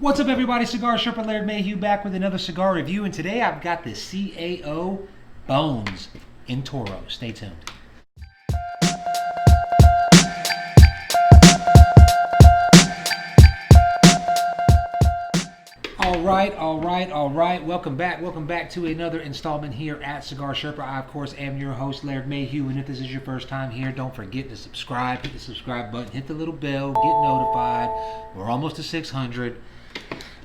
What's up, everybody? Cigar Sherpa, Laird, Mayhew back with another cigar review, and today I've got the CAO Bones in Toro. Stay tuned. All right. Welcome back to another installment here at Cigar Sherpa. I, of course, am your host, Laird Mayhew, and if this is your first time here, don't forget to subscribe. Hit the subscribe button, hit the little bell, get notified. We're almost to 600.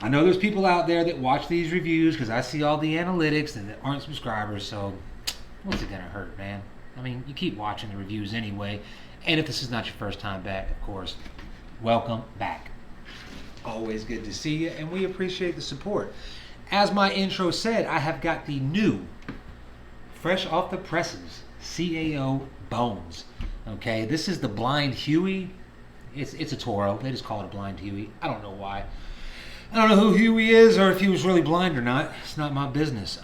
I know there's people out there that watch these reviews because I see all the analytics and that aren't subscribers, so what's it going to hurt, man? I mean, you keep watching the reviews anyway, and if this is not your first time back, of course, welcome back. Always good to see you, and we appreciate the support. As my intro said, I have got the new, fresh off the presses, CAO Bones. Okay, this is the Blind Huey. It's a Toro. They just call it a Blind Huey. I don't know why. I don't know who Huey is or if he was really blind or not. It's not my business.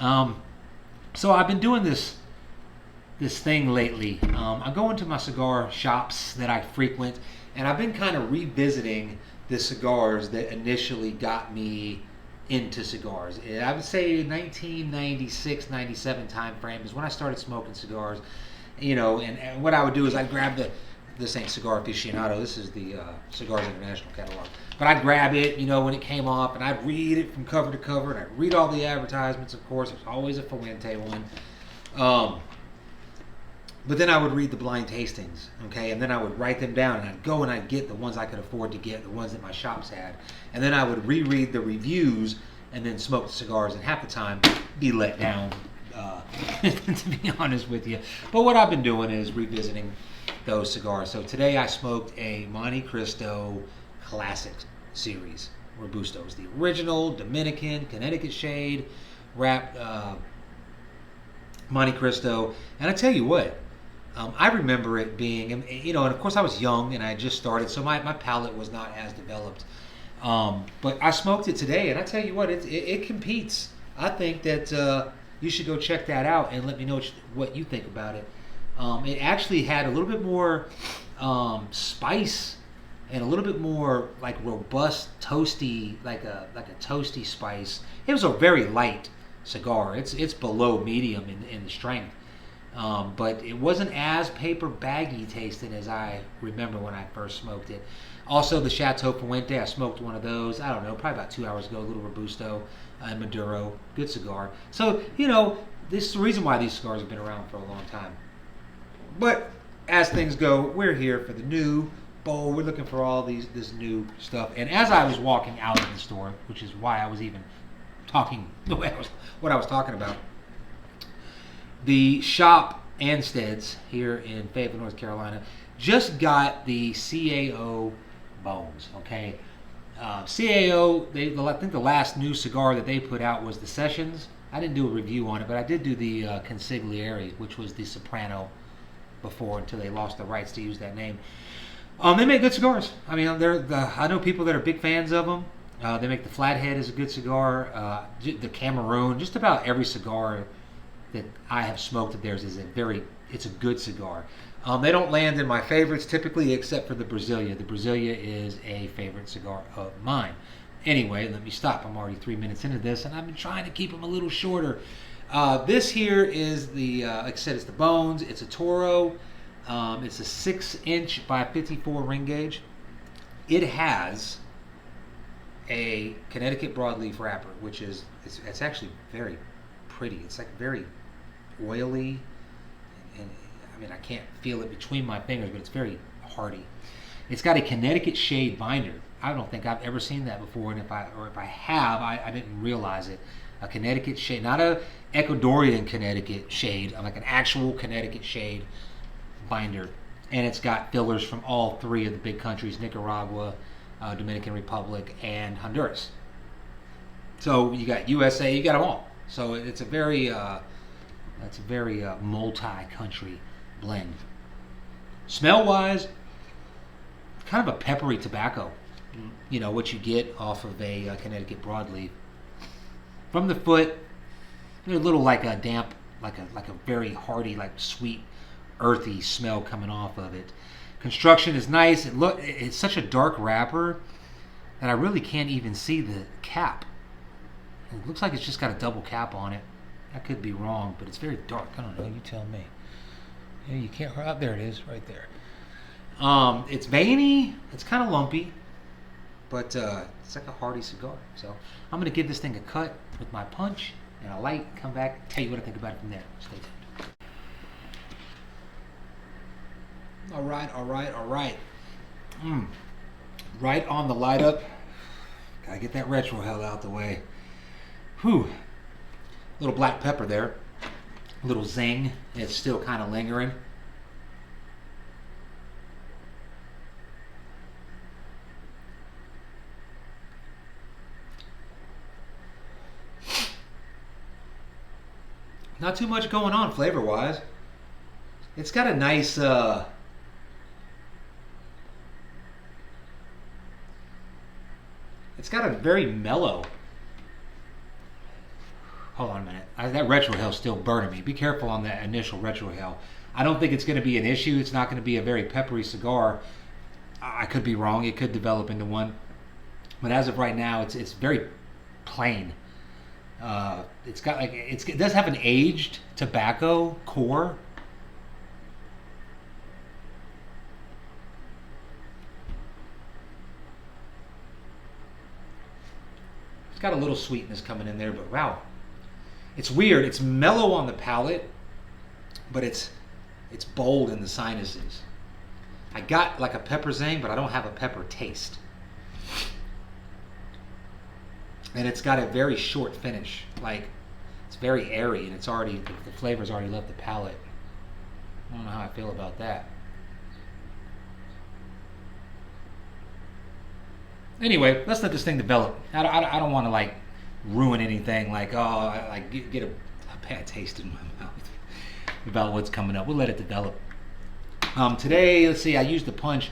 So I've been doing this thing lately. I go into my cigar shops that I frequent, and I've been kind of revisiting the cigars that initially got me into cigars. I would say 1996, 97 time frame is when I started smoking cigars. You know, and what I would do is I'd grab this ain't Cigar Aficionado, this is the Cigars International catalog. But I'd grab it, you know, when it came off, and I'd read it from cover to cover, and I'd read all the advertisements, of course. There's always a Fuente one. But then I would read the blind tastings, okay? And then I would write them down, and I'd go and I'd get the ones I could afford to get, the ones that my shops had. And then I would reread the reviews and then smoke the cigars, and half the time be let down, to be honest with you. But what I've been doing is revisiting those cigars. So today I smoked a Monte Cristo Classic Series Robusto. It was the original Dominican, Connecticut Shade, wrapped Monte Cristo. And I tell you what, I remember it being, you know, and of course I was young and I just started, so my palate was not as developed. But I smoked it today, and I tell you what, it competes. I think that you should go check that out and let me know what you think about it. It actually had a little bit more spice and a little bit more like robust, toasty, like a toasty spice. It was a very light cigar. It's below medium in the strength. But it wasn't as paper baggy tasting as I remember when I first smoked it. Also, the Chateau Fuente, I smoked one of those, I don't know, probably about 2 hours ago, a little Robusto and Maduro. Good cigar. So, you know, this is the reason why these cigars have been around for a long time. But as things go, we're here for the new bowl. We're looking for all this new stuff. And as I was walking out of the store, which is why I was even talking the way what I was talking about, the shop Anstead's here in Fayetteville, North Carolina, just got the CAO Bones. Okay, CAO. I think the last new cigar that they put out was the Sessions. I didn't do a review on it, but I did do the Consigliere, which was the Soprano before, until they lost the rights to use that name. They make good cigars. I mean, I know people that are big fans of them. They make the Flathead is a good cigar. The Cameroon, just about every cigar that I have smoked of theirs it's a good cigar. They don't land in my favorites typically, except for the Brasilia. The Brasilia is a favorite cigar of mine. Anyway, let me stop. I'm already 3 minutes into this, and I've been trying to keep them a little shorter. This here is the, like I said, it's the Bones. It's a Toro. It's a 6-inch by 54 ring gauge. It has a Connecticut Broadleaf wrapper, which is it's actually very pretty. It's like very oily, and I mean, I can't feel it between my fingers, but it's very hearty. It's got a Connecticut Shade binder. I don't think I've ever seen that before, and if I have, I didn't realize it. A Connecticut Shade, not a Ecuadorian Connecticut Shade, like an actual Connecticut Shade binder. And it's got fillers from all three of the big countries: Nicaragua, Dominican Republic, and Honduras. So you got USA, you got them all. So it's a very multi-country blend. Smell-wise, kind of a peppery tobacco. You know, what you get off of a Connecticut Broadleaf. From the foot, a little like a damp, like a very hearty, like sweet, earthy smell coming off of it. Construction is nice. It's such a dark wrapper that I really can't even see the cap. It looks like it's just got a double cap on it. I could be wrong, but it's very dark. I don't know. You tell me. Yeah, you can't. Oh, there it is, right there. It's veiny. It's kind of lumpy, but it's like a hearty cigar. So I'm gonna give this thing a cut with my punch and a light. Come back, tell you what I think about it from there. Stay tuned. All right. Right on the light up. Gotta get that retro hell out the way. Whew. Little black pepper there. A little zing. It's still kind of lingering. Not too much going on flavor-wise. It's got a nice it's got a very mellow. Hold on a minute. That retrohale's still burning me. Be careful on that initial retrohale. I don't think it's going to be an issue. It's not going to be a very peppery cigar. I could be wrong. It could develop into one. But as of right now, it's very plain. It's got like it does have an aged tobacco core. It's got a little sweetness coming in there, but wow. It's weird. It's mellow on the palate, but it's bold in the sinuses. I got like a pepper zing, but I don't have a pepper taste. And it's got a very short finish. Like, it's very airy, and it's already, the flavor's already left the palate. I don't know how I feel about that. Anyway, let's let this thing develop. I don't want to like ruin anything. Like, oh, I like get a bad taste in my mouth about what's coming up. We'll let it develop. Today, let's see. I used the punch.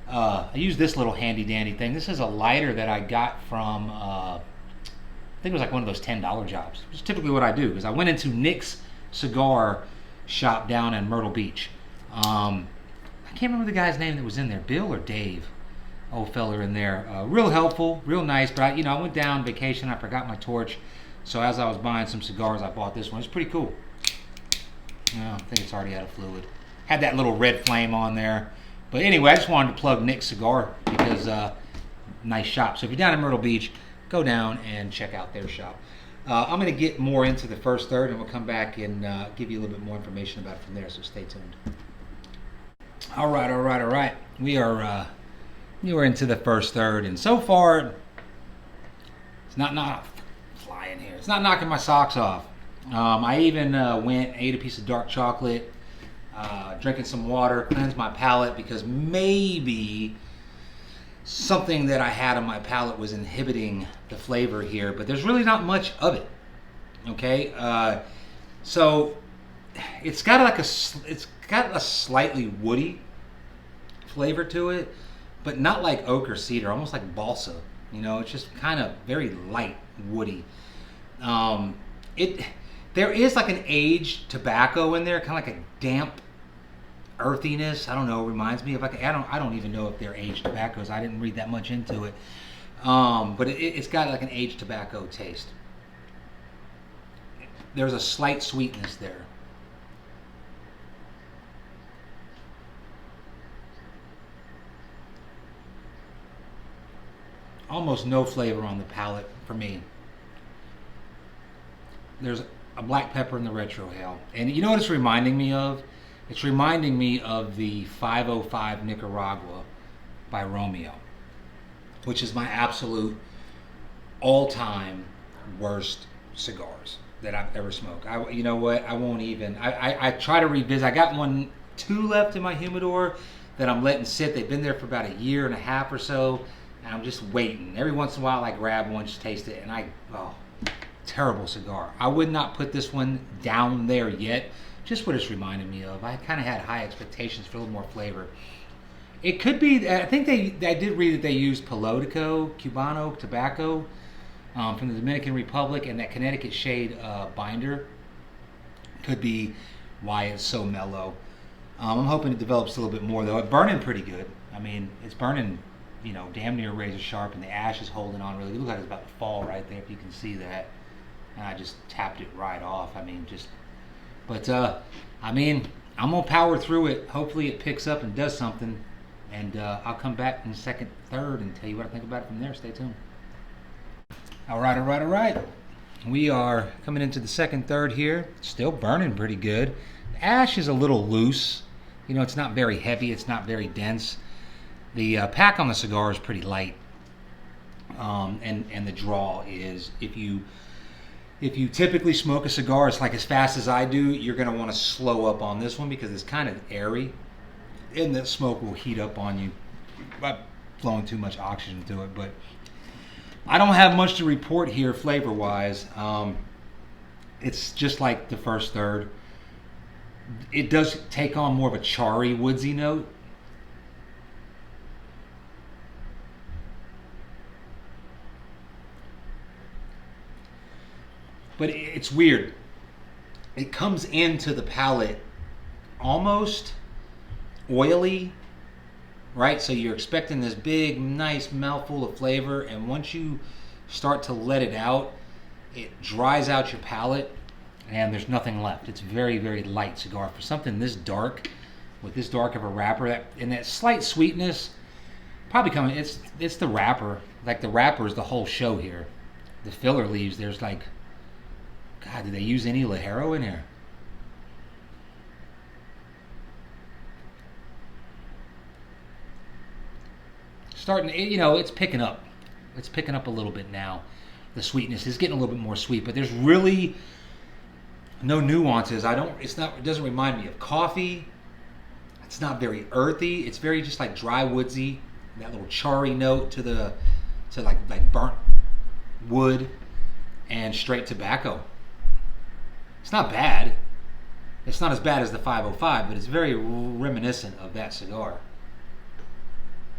I used this little handy dandy thing. This is a lighter that I got from. I think it was like one of those $10 jobs. It's typically what I do because I went into Nick's cigar shop down in Myrtle Beach. I can't remember the guy's name that was in there. Bill or Dave? Old fella in there. Real helpful, real nice. But I went down vacation. I forgot my torch. So as I was buying some cigars, I bought this one. It's pretty cool. I think it's already out of fluid. Had that little red flame on there. But anyway, I just wanted to plug Nick's Cigar because nice shop. So if you're down in Myrtle Beach, go down and check out their shop. I'm going to get more into the first third, and we'll come back and give you a little bit more information about it from there. So stay tuned. All right. We are into the first third, and so far, it's not flying here. It's not knocking my socks off. I even ate a piece of dark chocolate, drinking some water, cleansed my palate because maybe something that I had on my palate was inhibiting the flavor here, but there's really not much of it. Okay, so it's got a slightly woody flavor to it, but not like oak or cedar, almost like balsa. It's just kind of very light woody. There is like an aged tobacco in there, kind of like a damp earthiness. I don't know. It reminds me of like I don't even know if they're aged tobaccos. I didn't read that much into it, but it's got like an aged tobacco taste. There's a slight sweetness there. Almost no flavor on the palate for me. There's a black pepper in the retrohale. And you know what it's reminding me of? It's reminding me of the 505 Nicaragua by Romeo, which is my absolute all-time worst cigars that I've ever smoked. You know what? I won't even. I try to revisit. I got two left in my humidor that I'm letting sit. They've been there for about a year and a half or so. And I'm just waiting. Every once in a while I grab one, just taste it, and terrible cigar. I would not put this one down there yet, just what it's reminding me of. I kind of had high expectations for a little more flavor. It could be, I think I did read that they used Piloto, Cubano tobacco from the Dominican Republic, and that Connecticut Shade binder could be why it's so mellow. I'm hoping it develops a little bit more, though. It's burning pretty good. I mean, it's burning damn near razor sharp, and the ash is holding on really. It looks like it's about to fall right there, if you can see that. And I just tapped it right off. But I'm gonna power through it. Hopefully it picks up and does something, and I'll come back in the second, third, and tell you what I think about it from there. Stay tuned. All right. We are coming into the second, third here. Still burning pretty good. The ash is a little loose. It's not very heavy. It's not very dense. The pack on the cigar is pretty light, and the draw is, if you typically smoke a cigar, it's like as fast as I do, you're going to want to slow up on this one because it's kind of airy, and the smoke will heat up on you by blowing too much oxygen to it. But I don't have much to report here flavor-wise. It's just like the first third. It does take on more of a charry, woodsy note. But it's weird. It comes into the palate almost oily, right? So you're expecting this big, nice mouthful of flavor, and once you start to let it out, it dries out your palate, and there's nothing left. It's very, very light cigar. For something this dark, with this dark of a wrapper, and that slight sweetness, probably coming, it's the wrapper. Like, the wrapper is the whole show here. The filler leaves, there's like, God, did they use any Ligero in here? Starting, it's picking up. It's picking up a little bit now. The sweetness is getting a little bit more sweet, but there's really no nuances. It doesn't remind me of coffee. It's not very earthy. It's very just like dry woodsy. That little charry note to like burnt wood and straight tobacco. It's not bad. It's not as bad as the 505, but it's very reminiscent of that cigar.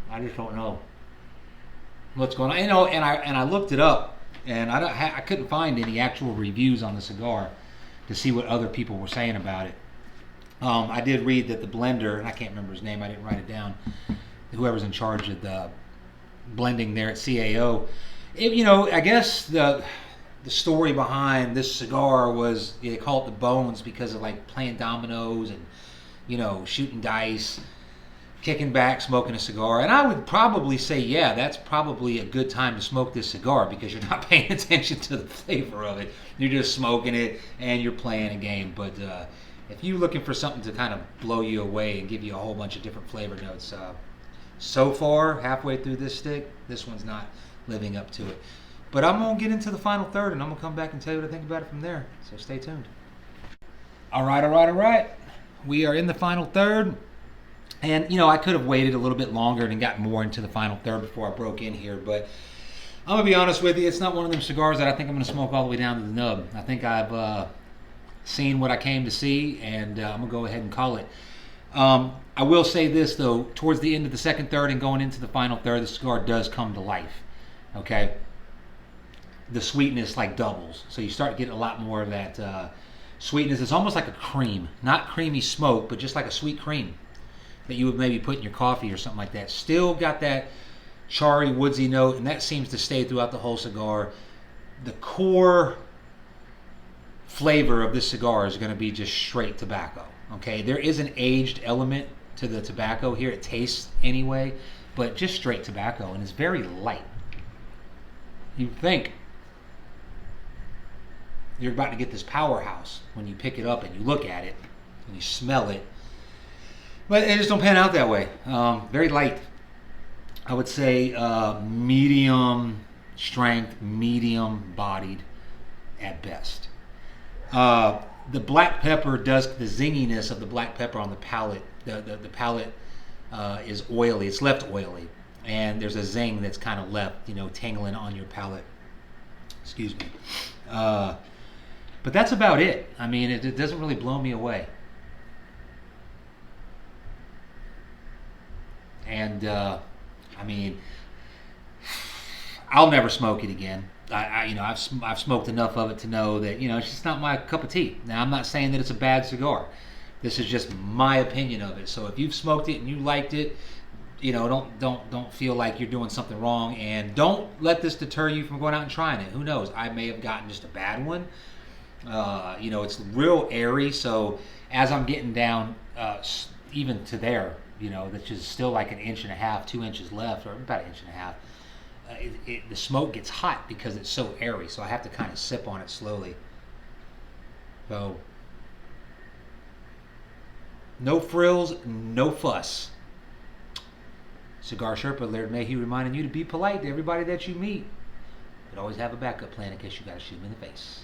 I just don't know what's going on. And I looked it up, and I couldn't find any actual reviews on the cigar to see what other people were saying about it. I did read that the blender, and I can't remember his name, I didn't write it down, whoever's in charge of the blending there at CAO, I guess the story behind this cigar was, they call it the bones because of like playing dominoes and shooting dice, kicking back, smoking a cigar. And I would probably say, yeah, that's probably a good time to smoke this cigar because you're not paying attention to the flavor of it. You're just smoking it and you're playing a game. But if you're looking for something to kind of blow you away and give you a whole bunch of different flavor notes, so far, halfway through this stick, this one's not living up to it. But I'm going to get into the final third, and I'm going to come back and tell you what I think about it from there. So stay tuned. All right. We are in the final third. And, I could have waited a little bit longer and got more into the final third before I broke in here. But I'm going to be honest with you. It's not one of them cigars that I think I'm going to smoke all the way down to the nub. I think I've seen what I came to see, and I'm going to go ahead and call it. I will say this, though. Towards the end of the second third and going into the final third, the cigar does come to life. Okay? The sweetness like doubles. So you start getting a lot more of that sweetness. It's almost like a cream. Not creamy smoke, but just like a sweet cream that you would maybe put in your coffee or something like that. Still got that charry, woodsy note, and that seems to stay throughout the whole cigar. The core flavor of this cigar is going to be just straight tobacco. Okay, there is an aged element to the tobacco here. It tastes anyway, but just straight tobacco, and it's very light. You think you're about to get this powerhouse when you pick it up and you look at it and you smell it, but it just don't pan out that way. Very light. I would say medium strength, medium bodied at best. The black pepper does, the zinginess of the black pepper on the palate. The palate is oily. It's left oily, and there's a zing that's kind of left, tingling on your palate. Excuse me. But that's about it. I mean, it doesn't really blow me away. And I'll never smoke it again. I've smoked enough of it to know that it's just not my cup of tea. Now, I'm not saying that it's a bad cigar. This is just my opinion of it. So if you've smoked it and you liked it, don't feel like you're doing something wrong, and don't let this deter you from going out and trying it. Who knows? I may have gotten just a bad one. It's real airy, so as I'm getting down, even to there, which is still like an inch and a half, 2 inches left, or about an inch and a half. The smoke gets hot because it's so airy, so I have to kind of sip on it slowly. So, no frills, no fuss. Cigar Sherpa, Laird Mayhew, reminding you to be polite to everybody that you meet, but always have a backup plan in case you got to shoot them in the face.